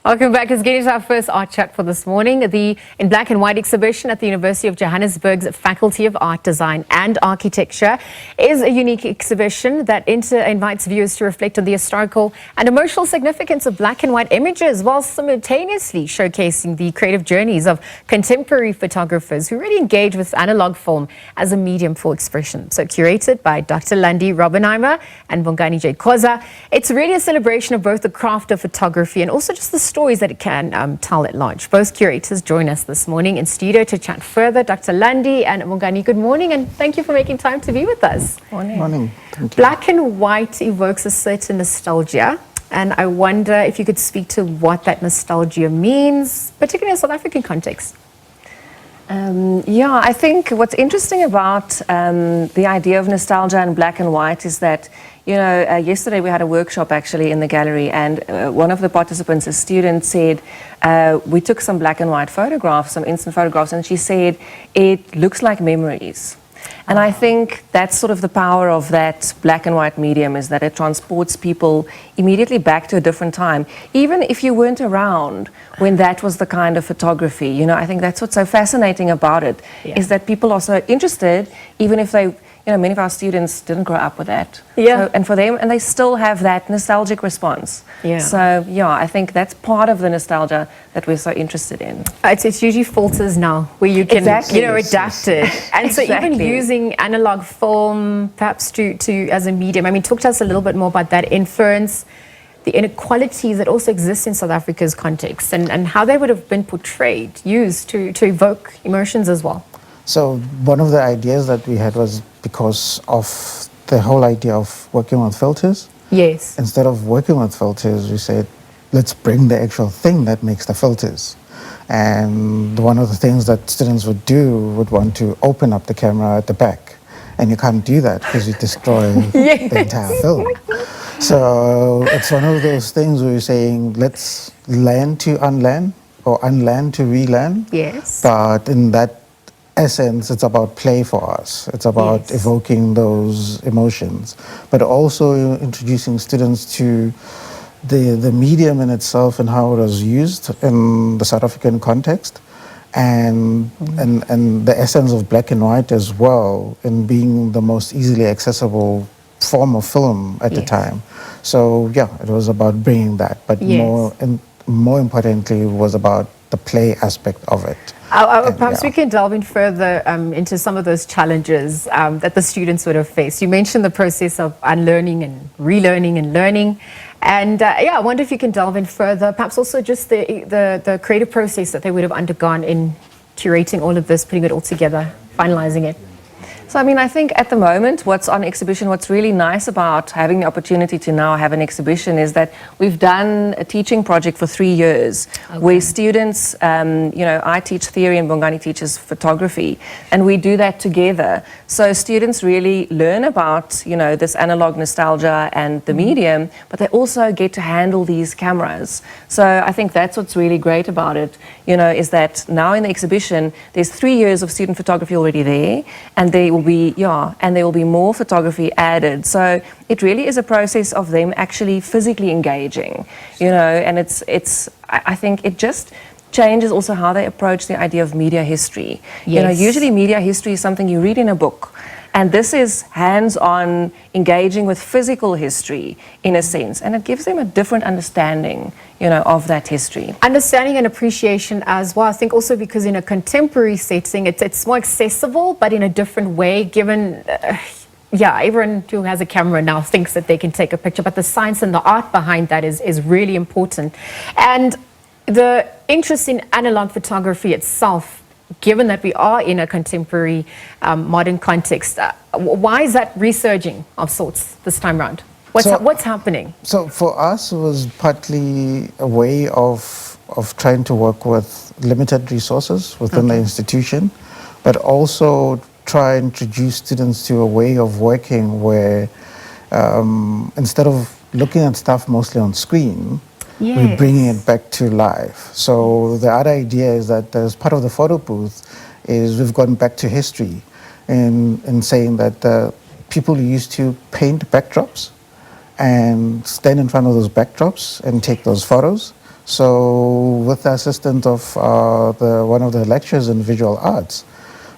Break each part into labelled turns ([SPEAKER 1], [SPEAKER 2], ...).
[SPEAKER 1] Welcome back. Let's get into our first art chat for this morning. The In Black and White exhibition at the University of Johannesburg's Faculty of Art, Design and Architecture is a unique exhibition that invites viewers to reflect on the historical and emotional significance of black and white images while simultaneously showcasing the creative journeys of contemporary photographers who really engage with analog film as a medium for expression. So curated by Dr. Landi, Raubenheimer and Bongani Khoza, it's really a celebration of both the craft of photography and also just the stories that it can tell at large. Both curators join us this morning in studio to chat further. Dr. Landi and Bongani, good morning and thank you for making time to be with us.
[SPEAKER 2] Morning. Morning. Thank you.
[SPEAKER 1] Black and white evokes a certain nostalgia, and I wonder if you could speak to what that nostalgia means, particularly in a South African context.
[SPEAKER 2] I think what's interesting about the idea of nostalgia and black and white is that, yesterday we had a workshop actually in the gallery, and one of the participants, a student, said, we took some black and white photographs, some instant photographs, and she said, it looks like memories. And I think that's sort of the power of that black and white medium, is that it transports people immediately back to a different time. Even if you weren't around when that was the kind of photography, I think that's what's so fascinating about it, is that people are so interested, even if they, many of our students didn't grow up with that. So, and for them, and they still have that nostalgic response. So, I think that's part of the nostalgia that we're so interested in.
[SPEAKER 1] It's usually filters now where you can, adapt it. And so even using analog film, perhaps to as a medium. I mean, talk to us a little bit more about that influence, the inequalities that also exist in South Africa's context, and how they would have been portrayed, used to evoke emotions as well.
[SPEAKER 3] So one of the ideas that we had was because of the whole idea of working with filters.
[SPEAKER 1] Yes.
[SPEAKER 3] Instead of working with filters, we said, let's bring the actual thing that makes the filters. And one of the things that students would want to open up the camera at the back. And you can't do that because you destroy the entire film. So it's one of those things where you're saying, let's land to unland or unland to reland.
[SPEAKER 1] Yes.
[SPEAKER 3] But in that essence, it's about play for us. It's about evoking those emotions, but also introducing students to the medium in itself and how it was used in the South African context, and the essence of black and white as well, in being the most easily accessible form of film at the time. So it was about bringing that, but more importantly, it was about the play aspect of it.
[SPEAKER 1] Perhaps we can delve in further into some of those challenges that the students would have faced. You mentioned the process of unlearning and relearning and learning. And I wonder if you can delve in further, perhaps also just the creative process that they would have undergone in curating all of this, putting it all together, finalizing it.
[SPEAKER 2] So, I think at the moment, what's on exhibition, what's really nice about having the opportunity to now have an exhibition is that we've done a teaching project for 3 years where students, I teach theory and Bongani teaches photography, and we do that together. So students really learn about, this analog nostalgia and the medium, but they also get to handle these cameras. So I think that's what's really great about it, is that now in the exhibition, there's 3 years of student photography already there, and there will be more photography added. So it really is a process of them actually physically engaging, and I think it just changes also how they approach the idea of media history. Usually media history is something you read in a book, and this is hands-on engaging with physical history in a sense, and it gives them a different understanding, of that history.
[SPEAKER 1] Understanding and appreciation as well. I think also because in a contemporary setting, it's more accessible, but in a different way, given, everyone who has a camera now thinks that they can take a picture, but the science and the art behind that is really important. And the interest in analog photography itself, given that we are in a contemporary modern context, why is that resurging of sorts this time around? What's happening?
[SPEAKER 3] So for us, it was partly a way of trying to work with limited resources within the institution, but also try and introduce students to a way of working where instead of looking at stuff mostly on screen, we're bringing it back to life. So the other idea is that as part of the photo booth is we've gone back to history in saying that people used to paint backdrops and stand in front of those backdrops and take those photos. So with the assistance of one of the lecturers in visual arts,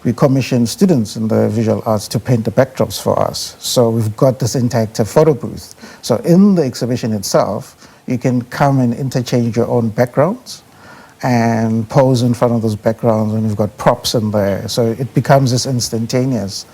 [SPEAKER 3] we commissioned students in the visual arts to paint the backdrops for us. So we've got this interactive photo booth. So in the exhibition itself, you can come and interchange your own backgrounds and pose in front of those backgrounds, and you've got props in there. So it becomes this instantaneous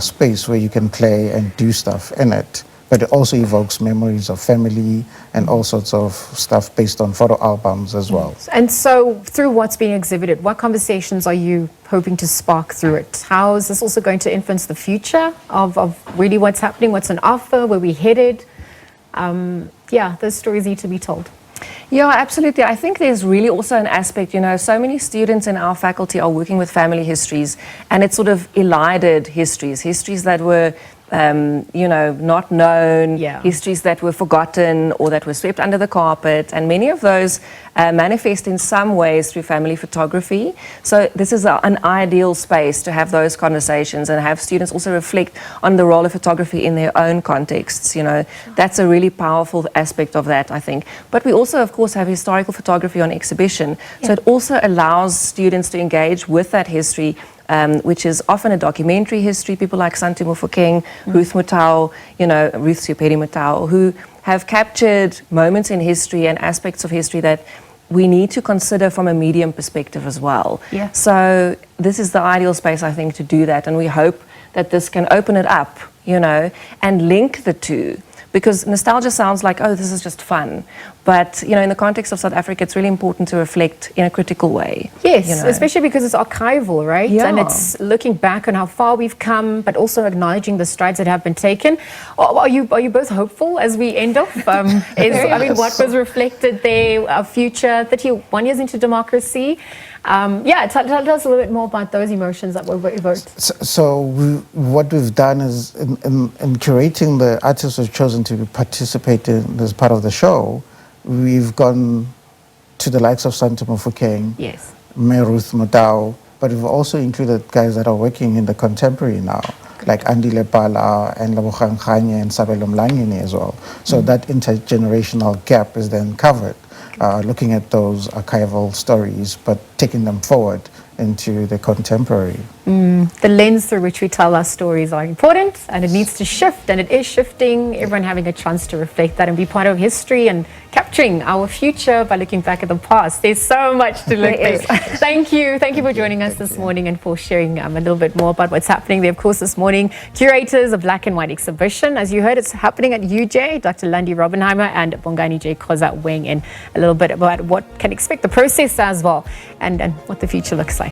[SPEAKER 3] space where you can play and do stuff in it. But it also evokes memories of family and all sorts of stuff based on photo albums as well.
[SPEAKER 1] And so through what's being exhibited, what conversations are you hoping to spark through it? How is this also going to influence the future of really what's happening, what's on offer, where we're headed? Yeah, those stories need to be told.
[SPEAKER 2] Yeah, absolutely. I think there's really also an aspect, so many students in our faculty are working with family histories, and it's sort of elided histories that were not known, histories that were forgotten or that were swept under the carpet, and many of those manifest in some ways through family photography. So this is an ideal space to have those conversations and have students also reflect on the role of photography in their own contexts. That's a really powerful aspect of that, I think. But we also, of course, have historical photography on exhibition. So it also allows students to engage with that history, which is often a documentary history. People like Santu Mofokeng, Ruth Mutau, Ruth Siopedi Mutau, who have captured moments in history and aspects of history that we need to consider from a medium perspective as well.
[SPEAKER 1] Yeah.
[SPEAKER 2] So this is the ideal space, I think, to do that, and we hope that this can open it up, and link the two. Because nostalgia sounds like, oh, this is just fun. But, in the context of South Africa, it's really important to reflect in a critical way.
[SPEAKER 1] Yes, especially because it's archival, right?
[SPEAKER 2] Yeah.
[SPEAKER 1] And it's looking back on how far we've come, but also acknowledging the strides that have been taken. Are you both hopeful as we end off? What was reflected there, our future, 31 years into democracy? Tell us a little bit more about those emotions that were evoked.
[SPEAKER 3] So what we've done is, in curating the artists who've chosen to participate in as part of the show, we've gone to the likes of Santu Mofokeng,
[SPEAKER 1] Yes.
[SPEAKER 3] Ruth Mutau, but we've also included guys that are working in the contemporary now, like Andy Lepala and Lebogang Khanye and Sabelo Mlangeni as well. So that intergenerational gap is then covered. Looking at those archival stories, but taking them forward into the contemporary.
[SPEAKER 1] The lens through which we tell our stories are important, and it needs to shift, and it is shifting. Everyone having a chance to reflect that and be part of history and capturing our future by looking back at the past. There's so much to look at. Thank you for joining us this morning and for sharing a little bit more about what's happening there. Of course, this morning, curators of Black and White exhibition. As you heard, it's happening at UJ. Dr. Landi Raubenheimer and Bongani Khoza weighing in a little bit about what can expect the process as well, and what the future looks like.